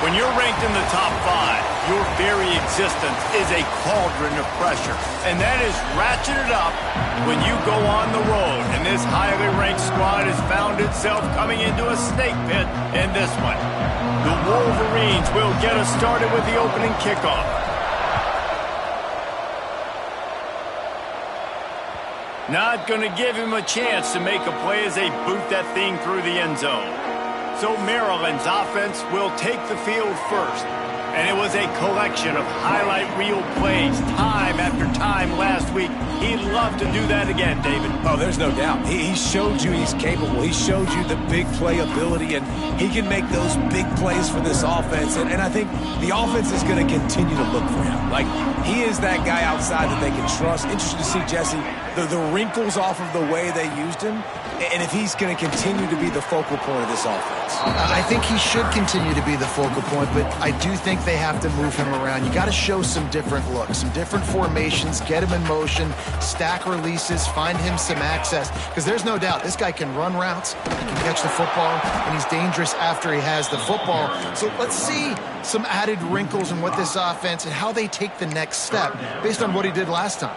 When you're ranked in the top 5, your very existence is a cauldron of pressure. And that is ratcheted up when you go on the road. And this highly ranked squad has found itself coming into a snake pit in this one. The Wolverines will get us started with the opening kickoff. Not going to give him a chance to make a play as they boot that thing through the end zone. So Maryland's offense will take the field first. And it was a collection of highlight reel plays time after time last week. He'd love to do that again, David. Oh, there's no doubt. He showed you he's capable. He showed you the big play ability, and he can make those big plays for this offense. And I think the offense is going to continue to look for him. Like, he is that guy outside that they can trust. Interested to see, Jesse, the wrinkles off of the way they used him, and if he's going to continue to be the focal point of this offense. I think he should continue to be the focal point, but I do think they have to move him around. You got to show some different looks, some different formations, get him in motion, stack releases, find him some access, because there's no doubt this guy can run routes, he can catch the football, and he's dangerous after he has the football. So let's see some added wrinkles in what this offense and how they take the next step based on what he did last time.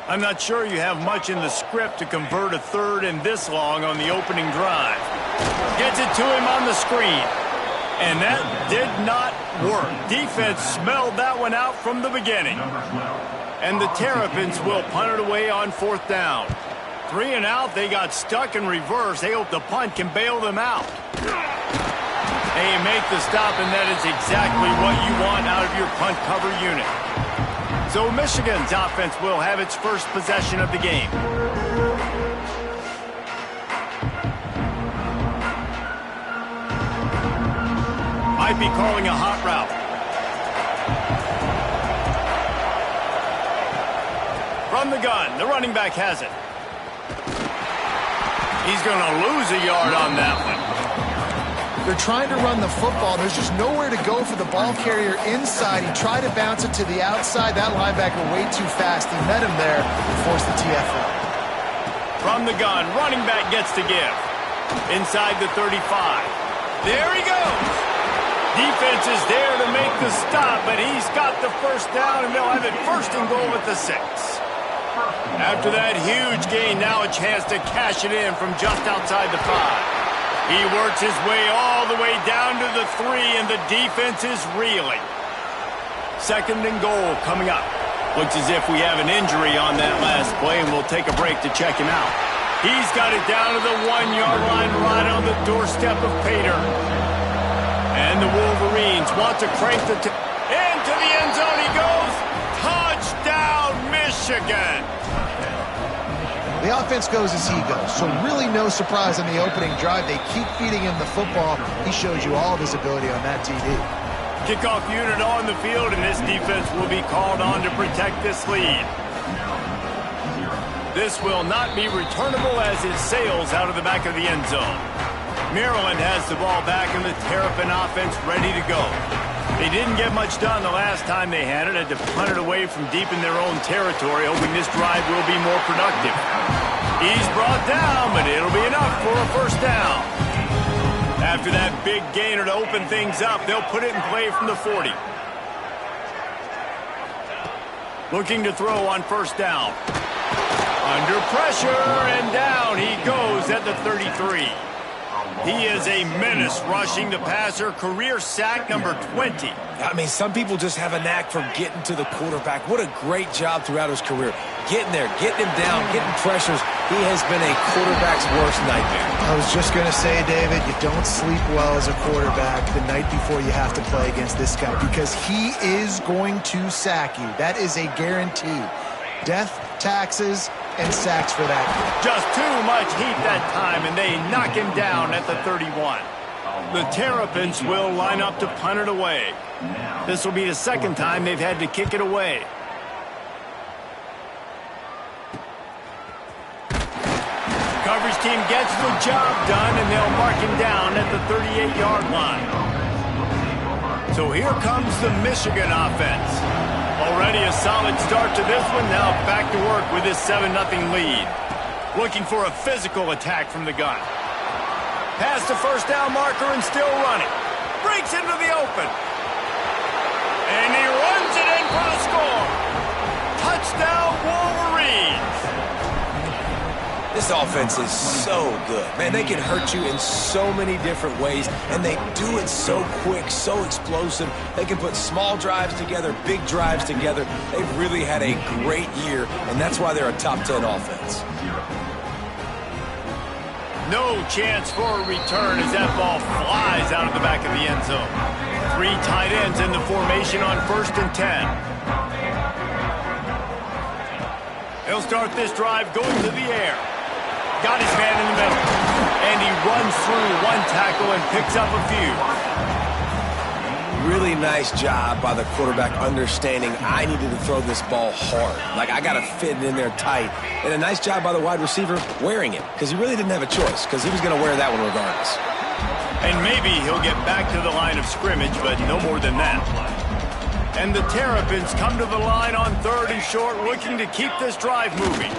I'm not sure you have much in the script to convert a third and this long on the opening drive. Gets it to him on the screen. And that did not work. Defense smelled that one out from the beginning. And the Terrapins will punt it away on 4th down. 3 and out, they got stuck in reverse. They hope the punt can bail them out. They make the stop, and that is exactly what you want out of your punt cover unit. So Michigan's offense will have its first possession of the game. Might be calling a hot route. From the gun, the running back has it. He's going to lose a yard on that one. They're trying to run the football. There's just nowhere to go for the ball carrier inside. He tried to bounce it to the outside. That linebacker way too fast. He met him there and forced the TFL. From the gun, running back gets to give. Inside the 35. There he goes. Defense is there to make the stop, but he's got the first down, and they'll have it 1st and goal at the 6. After that huge gain, now a chance to cash it in from just outside the 5. He works his way all the way down to the 3, and the defense is reeling. 2nd and goal coming up. Looks as if we have an injury on that last play, and we'll take a break to check him out. He's got it down to the 1-yard line right on the doorstep of Pater. And the Wolverines want to crank the into the end zone he goes. Touchdown, Michigan! The offense goes as he goes, so really no surprise on the opening drive. They keep feeding him the football. He shows you all of his ability on that TD. Kickoff unit on the field, and this defense will be called on to protect this lead. This will not be returnable as it sails out of the back of the end zone. Maryland has the ball back, and the Terrapin offense ready to go. They didn't get much done the last time they had it. Had to punt it away from deep in their own territory, hoping this drive will be more productive. He's brought down, but it'll be enough for a 1st down. After that big gainer to open things up, they'll put it in play from the 40. Looking to throw on 1st down. Under pressure, and down he goes at the 33. He is a menace rushing the passer, career sack number 20. I mean, some people just have a knack for getting to the quarterback. What a great job throughout his career. Getting there, getting him down, getting pressures. He has been a quarterback's worst nightmare. I was just going to say, David, you don't sleep well as a quarterback the night before you have to play against this guy, because he is going to sack you. That is a guarantee. Death, taxes, and sacks for that. Just too much heat that time, and they knock him down at the 31. The Terrapins will line up to punt it away. This will be the 2nd time they've had to kick it away. Coverage team gets the job done, and they'll mark him down at the 38-yard line. So here comes the Michigan offense. Already a solid start to this one. Now back to work with this 7-0 lead. Looking for a physical attack from the gun. Past the 1st down marker and still running. breaks into the open. And he runs it in for the score. Touchdown, Wolverines. This offense is so good. Man, they can hurt you in so many different ways, and they do it so quick, so explosive. They can put small drives together, big drives together. They've really had a great year, and that's why they're a top 10 offense. No chance for a return as that ball flies out of the back of the end zone. 3 tight ends in the formation on 1st and 10. He'll start this drive going to the air. Got his man in the middle. And he runs through 1 tackle and picks up a few. Really nice job by the quarterback understanding I needed to throw this ball hard. Like, I got to fit it in there tight. And a nice job by the wide receiver wearing it, because he really didn't have a choice, because he was going to wear that one regardless. And maybe he'll get back to the line of scrimmage, but no more than that. And the Terrapins come to the line on 3rd and short, looking to keep this drive moving.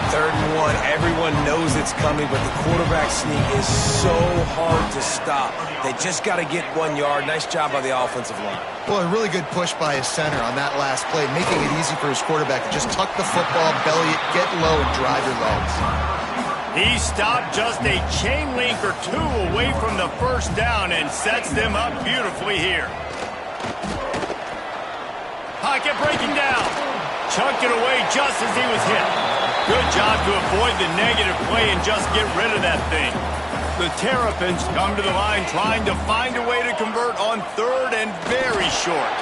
3rd and 1, everyone knows it's coming, but the quarterback sneak is so hard to stop. They just got to get 1 yard. Nice job by the offensive line. Well, a really good push by his center on that last play, making it easy for his quarterback to just tuck the football, belly it, get low, and drive your legs. He stopped just a chain link or 2 away from the 1st down and sets them up beautifully here. Pocket breaking down. Chucked it away just as he was hit. Good job to avoid the negative play and just get rid of that thing. The Terrapins come to the line trying to find a way to convert on 3rd and very short.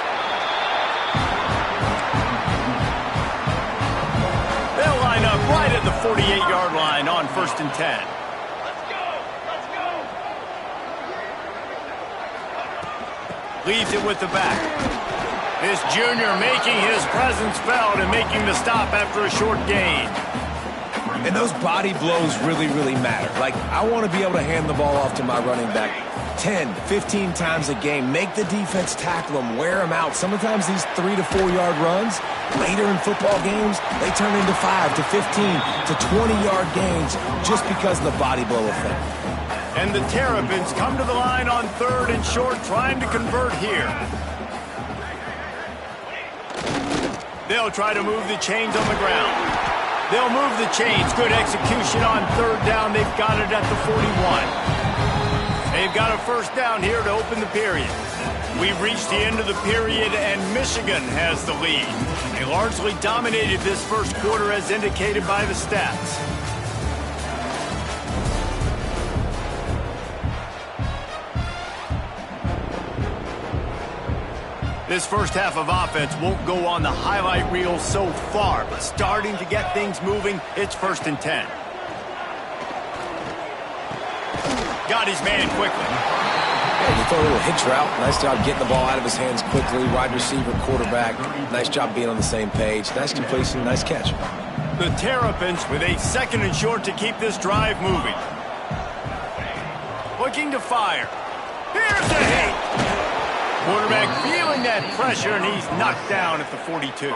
They'll line up right at the 48-yard line on 1st and 10. Leaves it with the back. This junior making his presence felt and making the stop after a short gain. And those body blows really, really matter. Like, I want to be able to hand the ball off to my running back 10, 15 times a game. Make the defense tackle them, wear them out. Sometimes these 3 to 4 yard runs, later in football games, they turn into 5 to 15 to 20-yard gains just because of the body blow effect. And the Terrapins come to the line on 3rd and short, trying to convert here. They'll try to move the chains on the ground. They'll move the chains. Good execution on 3rd down. They've got it at the 41. They've got a 1st down here to open the period. We've reached the end of the period, and Michigan has the lead. They largely dominated this 1st quarter as indicated by the stats. This 1st half of offense won't go on the highlight reel so far, but starting to get things moving, it's 1st and 10. Got his man quickly. Yeah, he threw a little hitch route. Nice job getting the ball out of his hands quickly. Wide receiver, quarterback. Nice job being on the same page. Nice completion, nice catch. The Terrapins with a 2nd and short to keep this drive moving. Looking to fire. Here's the hit. Quarterback feeling that pressure, and he's knocked down at the 42.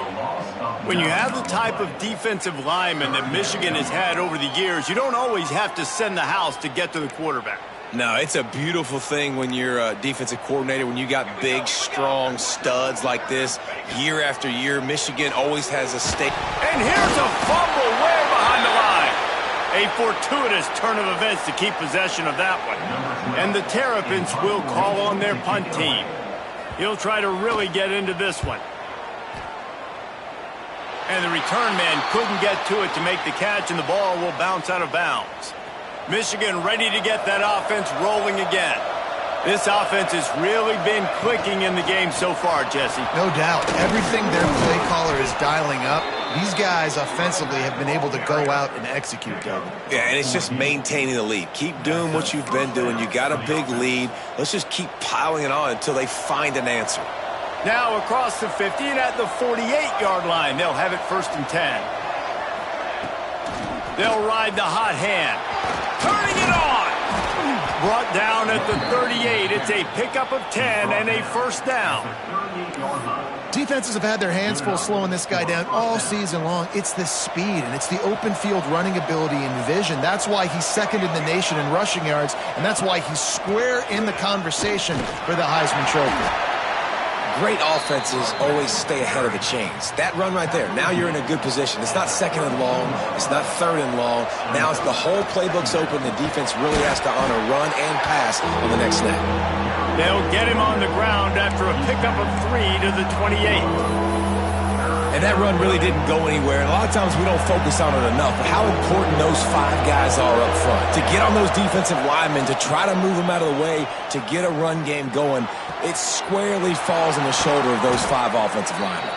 When you have the type of defensive lineman that Michigan has had over the years, you don't always have to send the house to get to the quarterback. No, it's a beautiful thing when you're a defensive coordinator, when you got big, strong studs like this. Year after year, Michigan always has a stake. And here's a fumble way behind the line. A fortuitous turn of events to keep possession of that one. And the Terrapins will call on their punt team. He'll try to really get into this one. And the return man couldn't get to it to make the catch, and the ball will bounce out of bounds. Michigan ready to get that offense rolling again. This offense has really been clicking in the game so far, Jesse. No doubt. Everything their play caller is dialing up, these guys offensively have been able to go out and execute, Doug. Yeah, and it's just maintaining the lead. Keep doing what you've been doing. You got a big lead. Let's just keep piling it on until they find an answer. Now across the 50 and at the 48-yard line, they'll have it 1st and 10. They'll ride the hot hand. Turning it on. Brought down at the 38. It's a pickup of 10 and a 1st down. Defenses have had their hands full slowing this guy down all season long. It's the speed, and it's the open field running ability and vision. That's why he's second in the nation in rushing yards, and that's why he's square in the conversation for the Heisman Trophy. Great offenses always stay ahead of the chains. That run right there, now you're in a good position. It's not second and long. It's not third and long. Now it's the whole playbook's open. The defense really has to honor run and pass on the next snap. They'll get him on the ground after a pickup of 3 to the 28. And that run really didn't go anywhere. And a lot of times we don't focus on it enough, but how important those 5 guys are up front. To get on those defensive linemen, to try to move them out of the way, to get a run game going, it squarely falls on the shoulder of those 5 offensive linemen.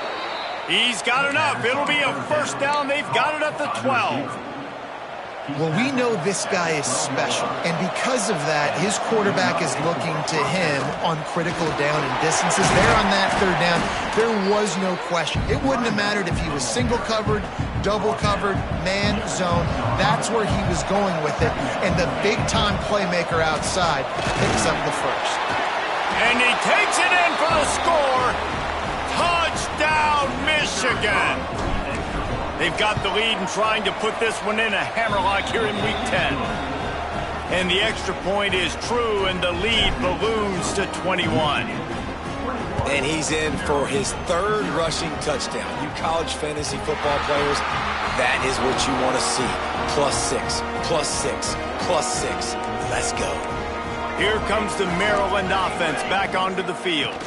He's got enough. It'll be a first down. They've got it at the 12. Well, we know this guy is special, and because of that, his quarterback is looking to him on critical down and distances. There on that third down, there was no question. It wouldn't have mattered if he was single covered, double covered, man, zone. That's where he was going with it, and the big-time playmaker outside picks up the first. And he takes it in for the score. Touchdown, Michigan. They've got the lead and trying to put this one in a hammerlock here in Week 10. And the extra point is true, and the lead balloons to 21. And he's in for his 3rd rushing touchdown. You college fantasy football players, that is what you want to see. +6, +6, +6. Let's go. Here comes the Maryland offense back onto the field.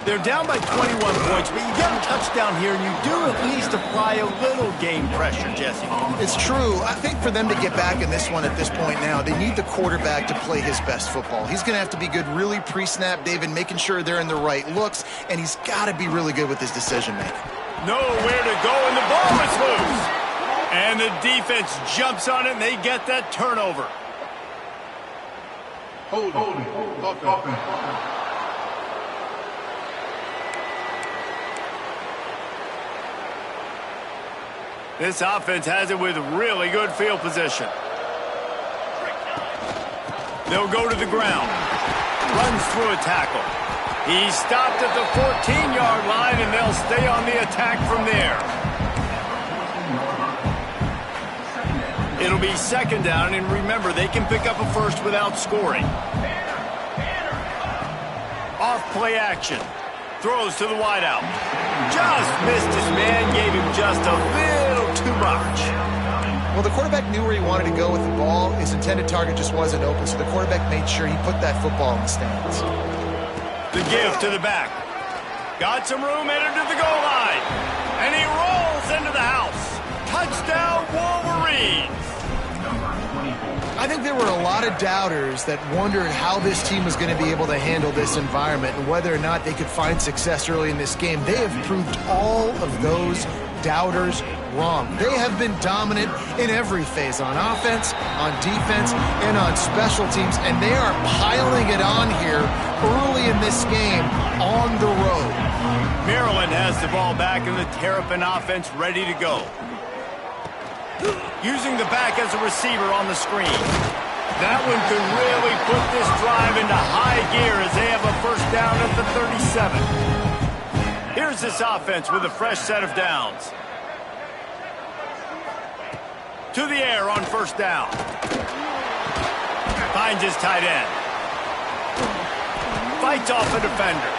They're down by 21 points, but you get a touchdown here, and you do at least apply a little game pressure, Jesse. It's true. I think for them to get back in this one at this point now, they need the quarterback to play his best football. He's going to have to be good really pre-snap, David, making sure they're in the right looks, and he's got to be really good with his decision-making. Nowhere to go, and the ball is loose. And the defense jumps on it, and they get that turnover. Hold it. This offense has it with really good field position. They'll go to the ground. Runs through a tackle. He's stopped at the 14-yard line, and they'll stay on the attack from there. It'll be second down, and remember, they can pick up a first without scoring. Off play action. Throws to the wideout. Just missed his man, gave him just a little too much. Well, the quarterback knew where he wanted to go with the ball. His intended target just wasn't open, so the quarterback made sure he put that football in the stands. The give to the back. Got some room, headed to the goal line. And he rolls into the house. Touchdown, Wolverines. I think there were a lot of doubters that wondered how this team was going to be able to handle this environment and whether or not they could find success early in this game. They have proved all of those doubters wrong. They have been dominant in every phase, on offense, on defense, and on special teams, and they are piling it on here early in this game on the road. Maryland has the ball back, and the Terrapin offense ready to go. Using the back as a receiver on the screen. That one could really put this drive into high gear as they have a first down at the 37. Here's this offense with a fresh set of downs. To the air on first down. Finds his tight end. Fights off a defender.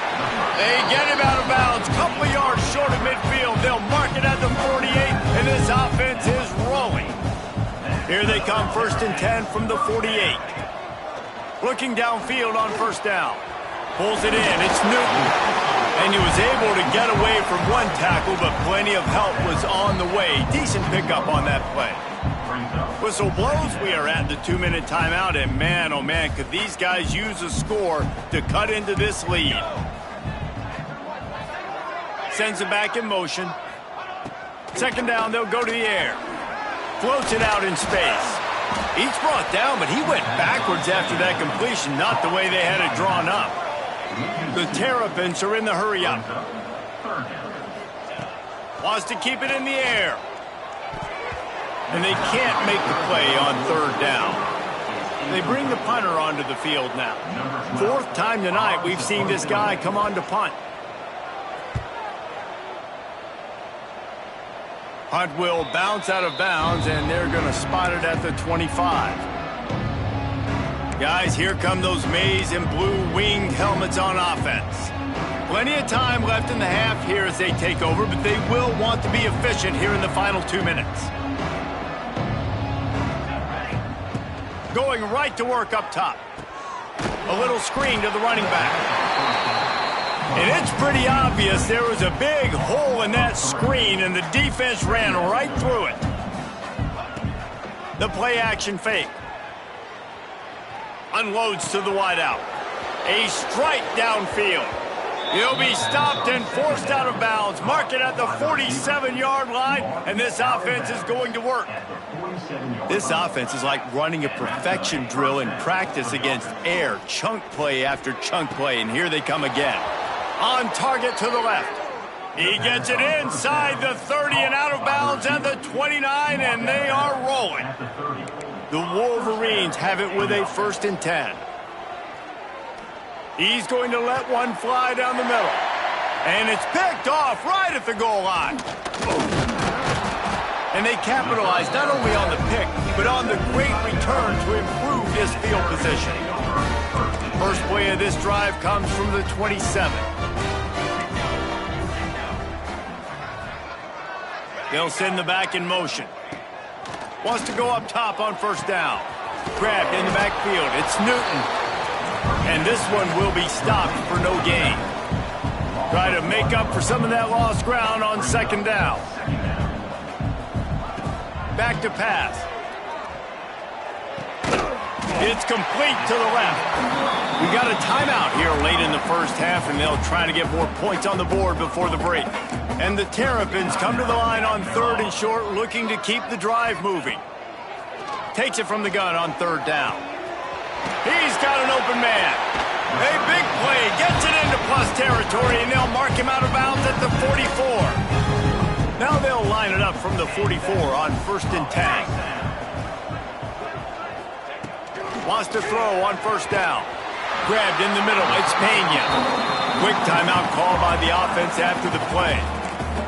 They get him out of bounds. Couple of yards short of midfield. They'll mark it at the 48, and this offense is rolling. Here they come, 1st and 10 from the 48. Looking downfield on first down. Pulls it in. It's Newton. And he was able to get away from one tackle, but plenty of help was on the way. Decent pickup on that play. Whistle blows. We are at the 2-minute timeout, and man, oh man, could these guys use a score to cut into this lead. Sends it back in motion. Second down, they'll go to the air. Floats it out in space. He's brought down, but he went backwards after that completion, not the way they had it drawn up. The Terrapins are in the hurry-up. Wants to keep it in the air. And they can't make the play on third down. They bring the punter onto the field now. 4th time tonight we've seen this guy come on to punt. Punt will bounce out of bounds, and they're going to spot it at the 25. Guys, here come those maize and blue winged helmets on offense. Plenty of time left in the half here as they take over, but they will want to be efficient here in the final 2 minutes. Going right to work up top. A little screen to the running back. And it's pretty obvious there was a big hole in that screen, and the defense ran right through it. The play-action fake. Unloads to the wideout. A strike downfield. He'll be stopped and forced out of bounds. Mark it at the 47-yard line, and this offense is going to work. This offense is like running a perfection drill in practice against air. Chunk play after chunk play, and here they come again. On target to the left. He gets it inside the 30 and out of bounds at the 29, and they are rolling. The Wolverines have it with a 1st and 10. He's going to let one fly down the middle. And it's picked off right at the goal line. And they capitalize not only on the pick, but on the great return to improve his field position. First play of this drive comes from the 27. They'll send the back in motion. Wants to go up top on 1st down. Grabbed in the backfield. It's Newton. And this one will be stopped for no gain. Try to make up for some of that lost ground on 2nd down. Back to pass. It's complete to the left. We got a timeout here late in the 1st half, and they'll try to get more points on the board before the break. And the Terrapins come to the line on 3rd and short, looking to keep the drive moving. Takes it from the gun on 3rd down. He's got an open man. A big play, gets it into plus territory, and they'll mark him out of bounds at the 44. Now they'll line it up from the 44 on 1st and 10. Wants to throw on 1st down. Grabbed in the middle, it's Pena. Quick timeout call by the offense after the play.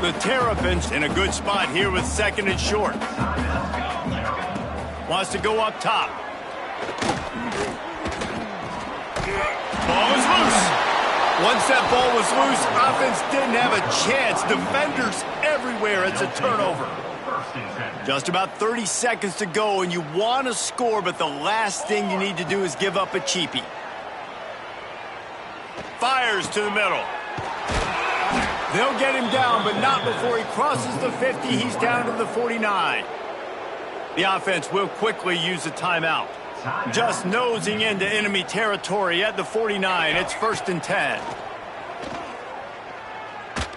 The Terrapins in a good spot here with 2nd and short. Wants to go up top. Ball is loose. Once that ball was loose, offense didn't have a chance. Defenders everywhere. It's a turnover. Just about 30 seconds to go, and you want to score, but the last thing you need to do is give up a cheapie. Fires to the middle. They'll get him down, but not before he crosses the 50. He's down to the 49. The offense will quickly use a timeout. Just nosing into enemy territory at the 49. It's 1st and 10.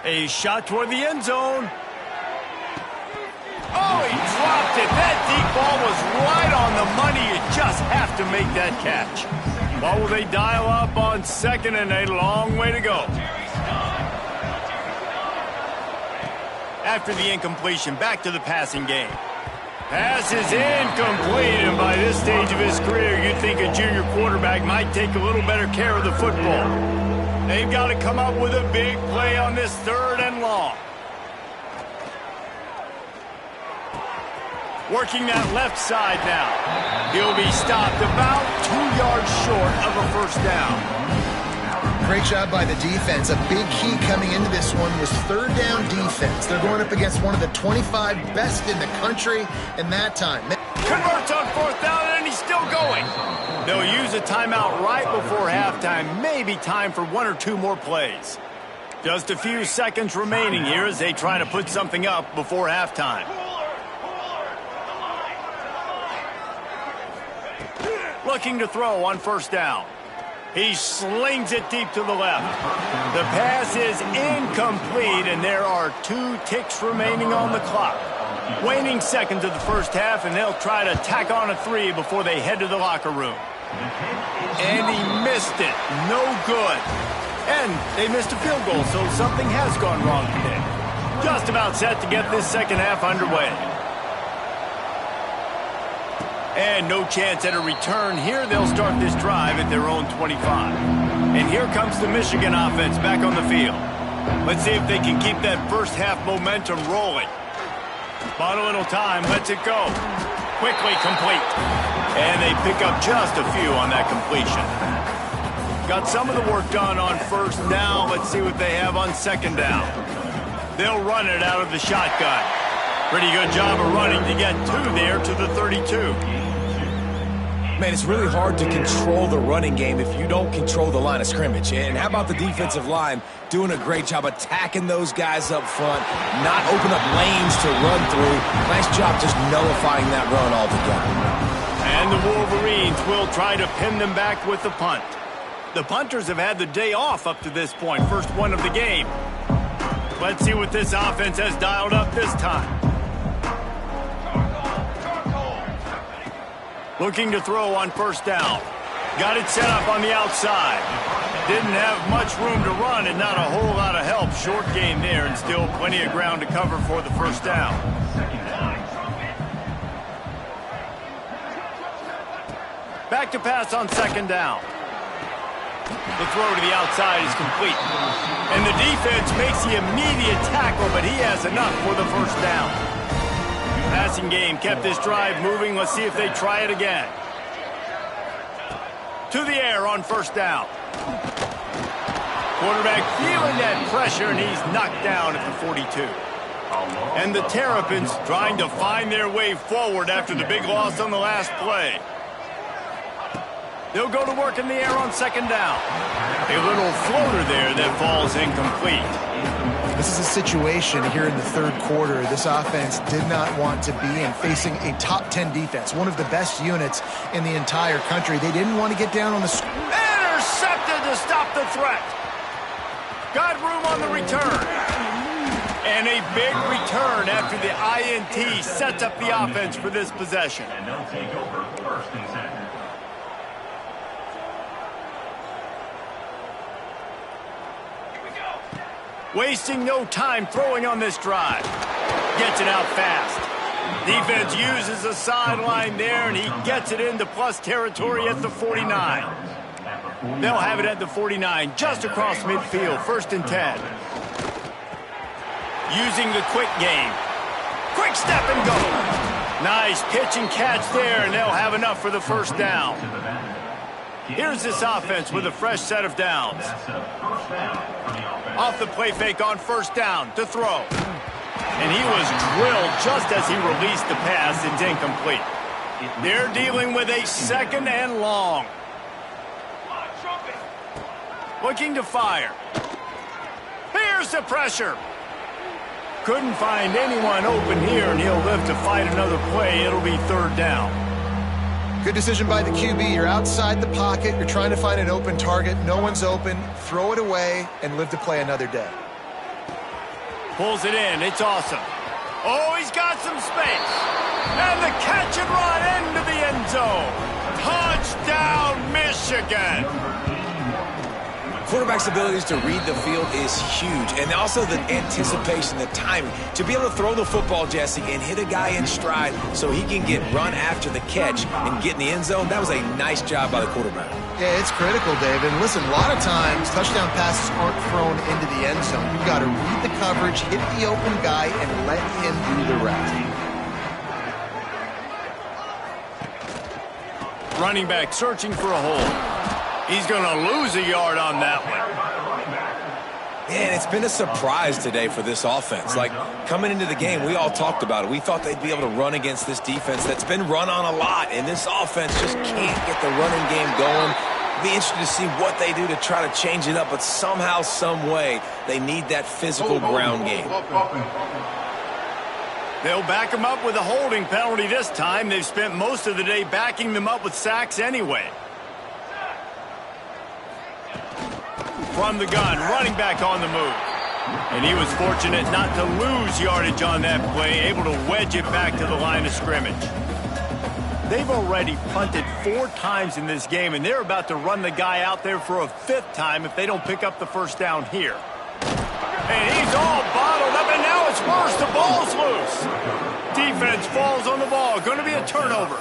A shot toward the end zone. Oh, he dropped it. That deep ball was right on the money. You just have to make that catch. What will they dial up on 2nd and a long way to go? After the incompletion, back to the passing game. Pass is incomplete, and by this stage of his career, you'd think a junior quarterback might take a little better care of the football. They've got to come up with a big play on this 3rd and long. Working that left side now. He'll be stopped about 2 yards short of a 1st down. Great job by the defense. A big key coming into this one was 3rd down defense. They're going up against one of the 25 best in the country in that time. Converts on 4th down, and he's still going. They'll use a timeout right before halftime. Maybe time for 1 or 2 more plays. Just a few seconds remaining here as they try to put something up before halftime. Looking to throw on 1st down. He slings it deep to the left. The pass is incomplete, and there are 2 ticks remaining on the clock. Waning seconds of the 1st half, and they'll try to tack on a 3 before they head to the locker room. And he missed it. No good. And they missed a field goal, so something has gone wrong today. Just about set to get this 2nd half underway. And no chance at a return here. They'll start this drive at their own 25. And here comes the Michigan offense back on the field. Let's see if they can keep that 1st half momentum rolling. Bought a little time, lets it go. Quickly complete. And they pick up just a few on that completion. Got some of the work done on first down. Let's see what they have on second down. They'll run it out of the shotgun. Pretty good job of running to get two there to the 32. Man, it's really hard to control the running game if you don't control the line of scrimmage. And how about the defensive line doing a great job attacking those guys up front, not open up lanes to run through. Nice job just nullifying that run altogether. And the Wolverines will try to pin them back with the punt. The punters have had the day off up to this point, first one of the game. Let's see what this offense has dialed up this time. Looking to throw on first down. Got it set up on the outside. Didn't have much room to run and not a whole lot of help. Short game there and still plenty of ground to cover for the first down. Back to pass on second down. The throw to the outside is complete. And the defense makes the immediate tackle, but he has enough for the first down. Passing game kept this drive moving. Let's see if they try it again. To the air on first down. Quarterback feeling that pressure, and he's knocked down at the 42. And the Terrapins trying to find their way forward after the big loss on the last play. They'll go to work in the air on second down. A little floater there that falls incomplete. This is a situation here in the third quarter this offense did not want to be in, facing a top 10 defense, one of the best units in the entire country. They didn't want to get down on the... Intercepted to stop the threat. Got room on the return. And a big return after the INT sets up the offense for this possession. And they'll take over first and second. Wasting no time throwing on this drive. Gets it out fast. Defense uses the sideline there, and he gets it into plus territory at the 49. They'll have it at the 49, just across midfield, first and 10. Using the quick game. Quick step and go. Nice pitch and catch there, and they'll have enough for the first down. Here's this offense with a fresh set of downs. Off the play fake on first down to throw. And he was drilled just as he released the pass. It's incomplete. They're dealing with a second and long. Looking to fire. Here's the pressure. Couldn't find anyone open here, and he'll live to fight another play. It'll be third down. Good decision by the QB. You're outside the pocket. You're trying to find an open target. No one's open. Throw it away and live to play another day. Pulls it in. It's awesome. Oh, he's got some space. And the catch and run into the end zone. Touchdown, Michigan. Quarterback's abilities to read the field is huge, and also the anticipation, the timing. To be able to throw the football, Jesse, and hit a guy in stride so he can get run after the catch and get in the end zone, that was a nice job by the quarterback. Yeah, it's critical, David. Listen, a lot of times touchdown passes aren't thrown into the end zone. You've got to read the coverage, hit the open guy, and let him do the rest. Running back searching for a hole. He's going to lose a yard on that one. Man, it's been a surprise today for this offense. Like, coming into the game, we all talked about it. We thought they'd be able to run against this defense that's been run on a lot, and this offense just can't get the running game going. Be interested to see what they do to try to change it up, but somehow, some way, they need that physical ground game. They'll back them up with a holding penalty this time. They've spent most of the day backing them up with sacks anyway. From the gun, running back on the move. And he was fortunate not to lose yardage on that play, able to wedge it back to the line of scrimmage. They've already punted 4 times in this game, and they're about to run the guy out there for a 5th time if they don't pick up the first down here. And he's all bottled up, and now it's worse. The ball's loose. Defense falls on the ball. Going to be a turnover.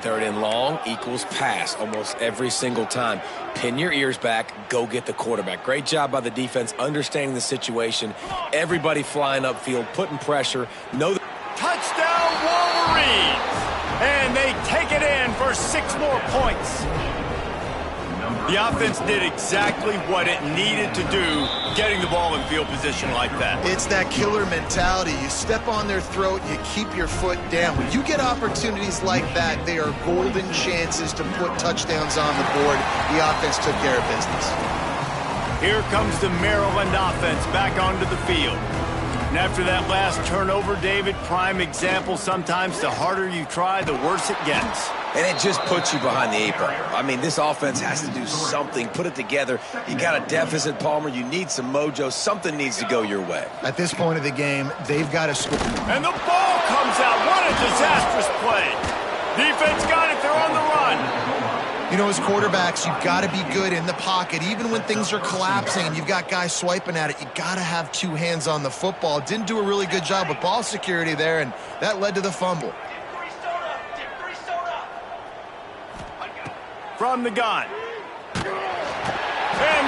Third and long equals pass almost every single time. Pin your ears back, go get the quarterback. Great job by the defense understanding the situation. Everybody flying upfield, putting pressure. Know that points. The offense did exactly what it needed to do, getting the ball in field position like that. It's that killer mentality. You step on their throat, you keep your foot down. When you get opportunities like that, they are golden chances to put touchdowns on the board. The offense took care of business. Here comes the Maryland offense back onto the field. And after that last turnover, David, prime example, sometimes the harder you try, the worse it gets. And it just puts you behind the 8 ball. I mean, this offense has to do something, put it together. You got a deficit, Palmer. You need some mojo. Something needs to go your way. At this point of the game, they've got to score. And the ball comes out. What a disastrous play. Defense got it. They're on the run. You know, as quarterbacks, you've got to be good in the pocket. Even when things are collapsing and you've got guys swiping at it, you got to have 2 hands on the football. Didn't do a really good job with ball security there, and that led to the fumble. From the gun. And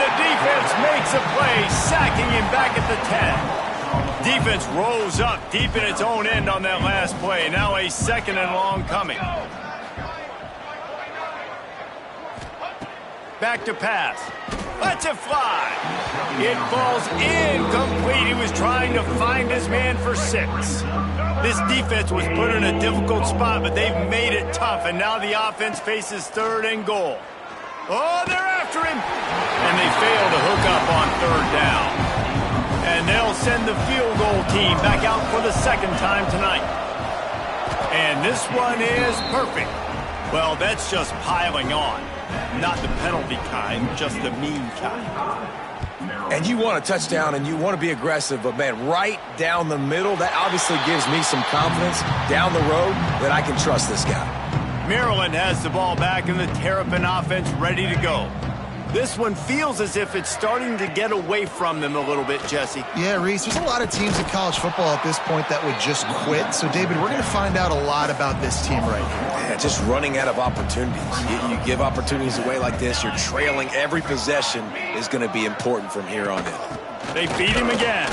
the defense makes a play, sacking him back at the 10. Defense rolls up deep in its own end on that last play. Now a 2nd and long coming. Back to pass. Lets it fly. It falls incomplete. He was trying to find his man for 6. This defense was put in a difficult spot, but they've made it tough, and now the offense faces 3rd and goal. Oh, they're after him. And they fail to hook up on 3rd down. And they'll send the field goal team back out for the 2nd time tonight. And this one is perfect. Well, that's just piling on. Not the penalty kind, just the mean kind. And you want a touchdown and you want to be aggressive, but, man, right down the middle, that obviously gives me some confidence down the road that I can trust this guy. Maryland has the ball back and the Terrapin offense ready to go. This one feels as if it's starting to get away from them a little bit, Jesse. Yeah, Reese, there's a lot of teams in college football at this point that would just quit. So, David, we're going to find out a lot about this team right here. Yeah, just running out of opportunities. You give opportunities away like this, you're trailing. Every possession is going to be important from here on in. They beat him again.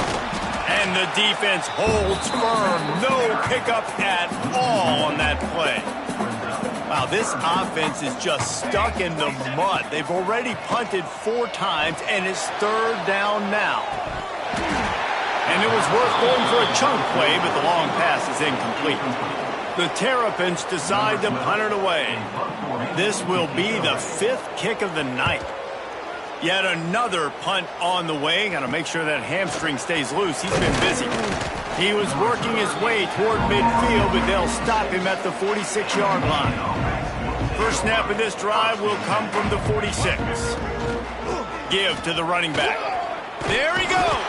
And the defense holds firm. No pickup at all on that play. Wow, this offense is just stuck in the mud. They've already punted 4 times, and it's 3rd down now. And it was worth going for a chunk play, but the long pass is incomplete. The Terrapins decide to punt it away. This will be the 5th kick of the night. Yet another punt on the way. Got to make sure that hamstring stays loose. He's been busy. He was working his way toward midfield, but they'll stop him at the 46-yard line. First snap of this drive will come from the 46. Give to the running back. There he goes.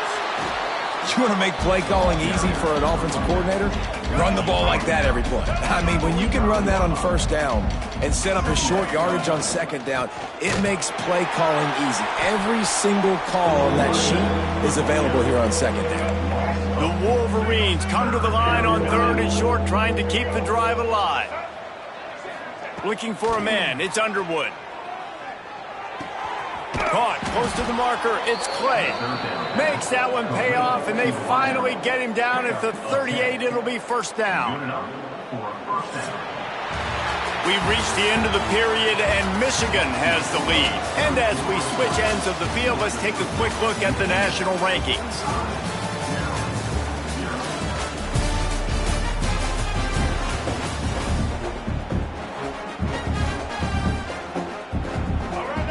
You want to make play calling easy for an offensive coordinator? Run the ball like that every play. I mean, when you can run that on 1st down and set up a short yardage on 2nd down, it makes play calling easy. Every single call on that sheet is available here on 2nd down. The Wolverines come to the line on 3rd and short, trying to keep the drive alive. Looking for a man. It's Underwood. Caught close to the marker. It's Clay. Makes that one pay off, and they finally get him down at the 38. It'll be 1st down. We've reached the end of the period, and Michigan has the lead. And as we switch ends of the field, let's take a quick look at the national rankings.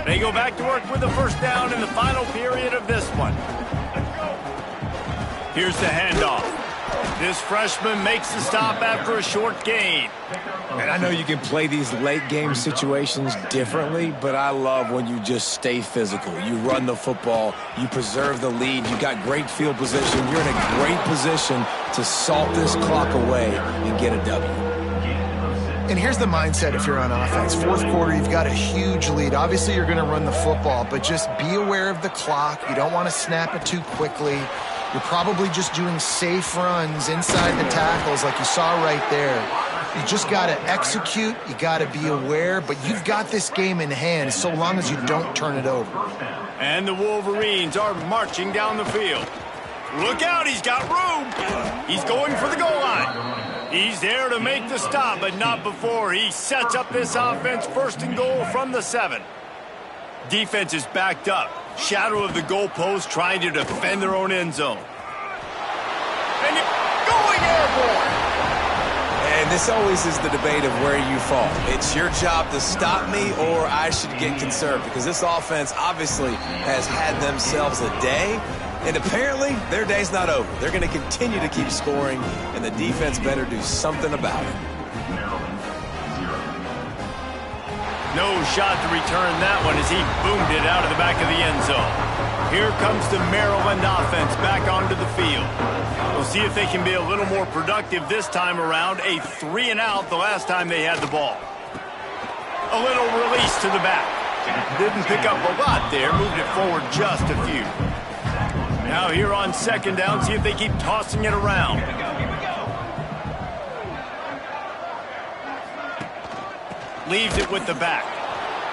They go back to work with the 1st down in the final period of this one. Here's the handoff. This freshman makes the stop after a short gain. And I know you can play these late game situations differently, but I love when you just stay physical. You run the football, you preserve the lead, you got great field position. You're in a great position to salt this clock away and get a W. And here's the mindset if you're on offense. 4th quarter, you've got a huge lead. Obviously, you're going to run the football, but just be aware of the clock. You don't want to snap it too quickly. You're probably just doing safe runs inside the tackles like you saw right there. You just got to execute. You got to be aware, but you've got this game in hand so long as you don't turn it over. And the Wolverines are marching down the field. Look out, he's got room. He's going for the goal line. He's there to make the stop, but not before he sets up this offense. 1st and goal from the 7. Defense is backed up. Shadow of the goalpost, trying to defend their own end zone. And going airborne. And this always is the debate of where you fall. It's your job to stop me, or I should get conserved, because this offense obviously has had themselves a day, and apparently their day's not over. They're going to continue to keep scoring, and the defense better do something about it. No shot to return that one as he boomed it out of the back of the end zone. Here comes the Maryland offense back onto the field. We'll see if they can be a little more productive this time around. A 3-and-out the last time they had the ball. A little release to the back. Didn't pick up a lot there. Moved it forward just a few. Now here on 2nd down, see if they keep tossing it around. Leaves it with the back.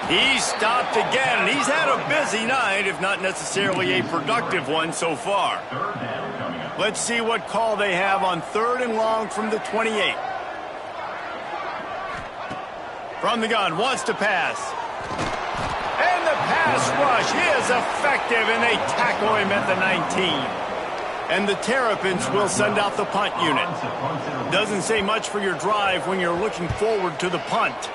He's stopped again, and he's had a busy night, if not necessarily a productive one so far. Let's see what call they have on 3rd and long from the 28. From the gun, wants to pass. And the pass rush is effective, and they tackle him at the 19. And the Terrapins will send out the punt unit. Doesn't say much for your drive when you're looking forward to the punt.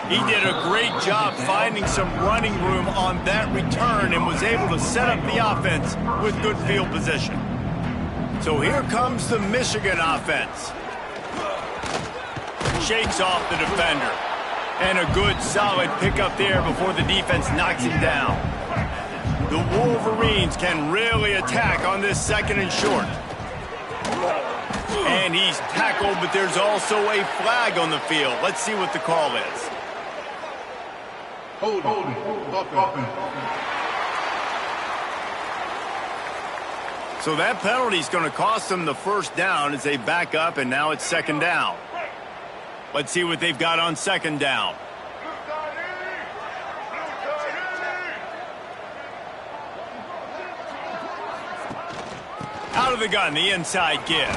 He did a great job finding some running room on that return and was able to set up the offense with good field position. So here comes the Michigan offense. Shakes off the defender. And a good solid pickup there before the defense knocks him down. The Wolverines can really attack on this 2nd and short. And he's tackled, but there's also a flag on the field. Let's see what the call is. Holding. Offense. So that penalty is going to cost them the 1st down as they back up, and now it's 2nd down. Let's see what they've got on 2nd down. Out of the gun, the inside give.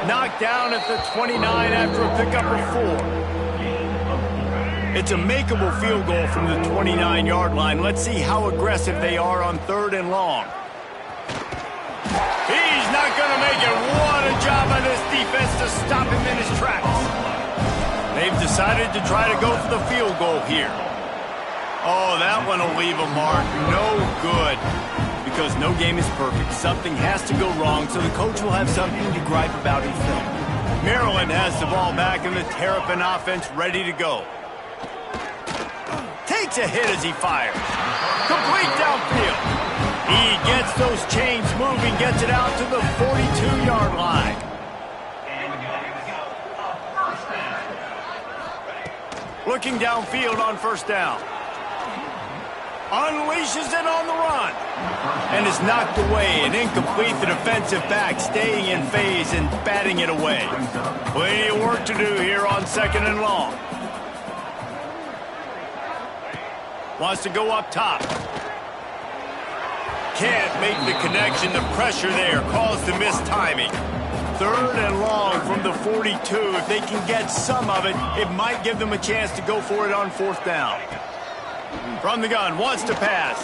Knocked down at the 29 after a pickup of 4. It's a makeable field goal from the 29-yard line. Let's see how aggressive they are on 3rd and long. He's not going to make it. What a job by this defense to stop him in his tracks. They've decided to try to go for the field goal here. Oh, that one will leave a mark. No good. Because no game is perfect. Something has to go wrong, so the coach will have something to gripe about in film. Maryland has the ball back, and the Terrapin offense ready to go. Takes a hit as he fires. Complete downfield. He gets those chains moving, gets it out to the 42-yard line. Looking downfield on 1st down. Unleashes it on the run. And is knocked away and incomplete. The defensive back staying in phase and batting it away. Plenty of work to do here on 2nd and long. Wants to go up top. Can't make the connection. The pressure there caused the mistiming. 3rd and long from the 42. If they can get some of it, it might give them a chance to go for it on 4th down. From the gun, wants to pass.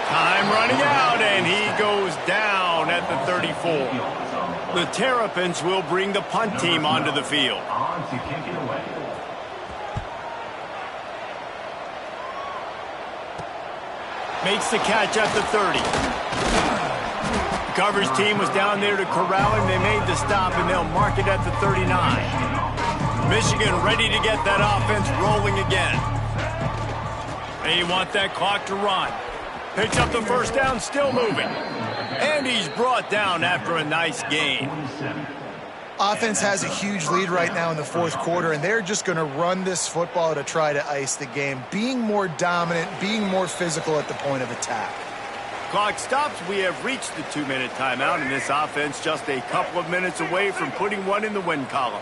Time running out, and he goes down at the 34. The Terrapins will bring the punt team onto the field. Makes the catch at the 30. The coverage team was down there to corral him. They made the stop, and they'll mark it at the 39. Michigan ready to get that offense rolling again. They want that clock to run. Picks up the 1st down, still moving. And he's brought down after a nice gain. Offense has a huge lead right now in the 4th quarter, and they're just going to run this football to try to ice the game. Being more dominant, being more physical at the point of attack. Clock stops. We have reached the 2-minute timeout, and this offense just a couple of minutes away from putting one in the win column.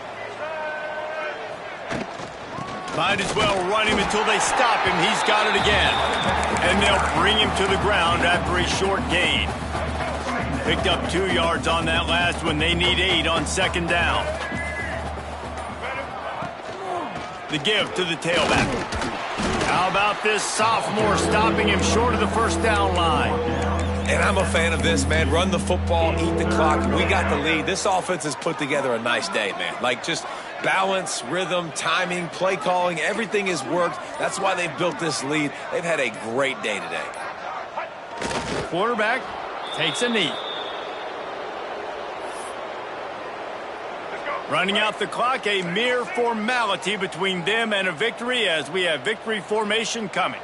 Might as well run him until they stop him. He's got it again. And they'll bring him to the ground after a short gain. Picked up 2 yards on that last one. They need 8 on second down. The give to the tailback. How about this sophomore stopping him short of the first down line? And I'm a fan of this, man. Run the football, eat the clock. We got the lead. This offense has put together a nice day, man. Like, just balance, rhythm, timing, play calling, everything has worked. That's why they've built this lead. They've had a great day today. Quarterback takes a knee. Running out the clock, a mere formality between them and a victory as we have victory formation coming.